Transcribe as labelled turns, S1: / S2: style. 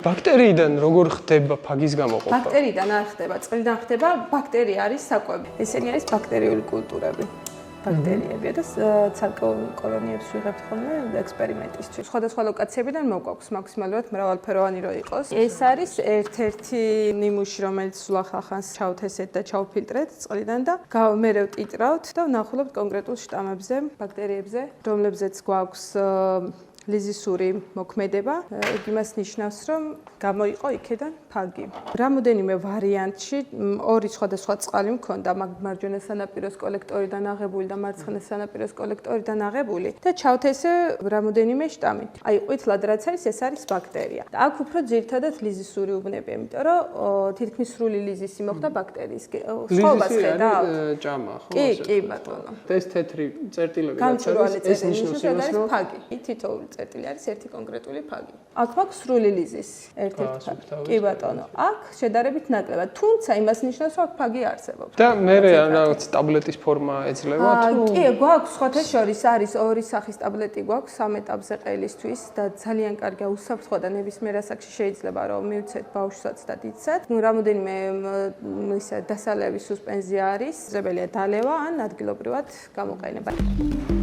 S1: ბაქტერიიდან როგორ ხდება ფაგის გამოყოფა?
S2: ბაქტერიიდან არ ხდება, წყლიდან ხდება. ბაქტერია არის საკვები. ესენი არის ბაქტერიული კულტურები. ბაქტერიებია და ცალკეულ კოლონიებს ვიღებთ ხოლმე ექსპერიმენტისთვის. სხვადასხვა ლოკაციებიდან მოგვაქვს მაქსიმალურად მრავალფეროვანი რო იყოს. ეს არის ერთ-ერთი ნიმუში, რომელიც სულ ახალხანს ჩავთესეთ და ჩავფილტრეთ წყლიდან და მერე ვტიტრავთ და ვნახულობთ კონკრეტულ შტამებზე, ბაქტერიებზე, რომლებზეც გვაქვს ლიზისური მოქმედება, ეგ იმას ნიშნავს, რომ გამოიყო იქედან ფაგი. რამოდენიმე ვარიანტში ორი სხვადასხვა წყალი მქონდა, მარჯვენა სანაპიროს კოლექტორიდან აღებული და მარცხენა სანაპიროს კოლექტორიდან აღებული და ჩავთესე რამოდენიმე შტამით. აი, ყვითლად რაც არის, ეს არის ბაქტერია. და აქ უფრო ძირითადად ლიზისური უბნებია, იმიტომ რომ თითქმის სრული ლიზისი მოხდა ბაქტერიის.
S1: ლიზისი არის ჭამა, ხო?
S2: კი, ბატონო.
S1: ეს თეთრი წერტილები
S2: რაც არის, ეს ნიშნავს იმას, რომ ფაგი. თითოეული წერტილი არის ერთი კონკრეტული ფაგი. აქ მაქვს სრული ლიზისი, ერთ-ერთი ფაგი. კი ბატონო, აქ შედარებით ნაკლებად, თუმცა იმას ნიშნავს, რომ აქ ფაგი არსებობს.
S1: და მე რაღაც ტაბლეტის ფორმა ეძლევა თუ?
S2: კი, გვაქვს სხვათა შორის არის ორი სახის ტაბლეტი გვაქვს სამ ეტაპზე ყელისთვის და ძალიან კარგია უსაფრთხო და ნებისმიერ ასაკში შეიძლება რომ მივცეთ ბავშვსაც და დიდსაც. რამოდენიმე ისე დასალევი სუსპენზია არის, შეუძლებელია დალევა ან ადგილობრივად გამოყენება.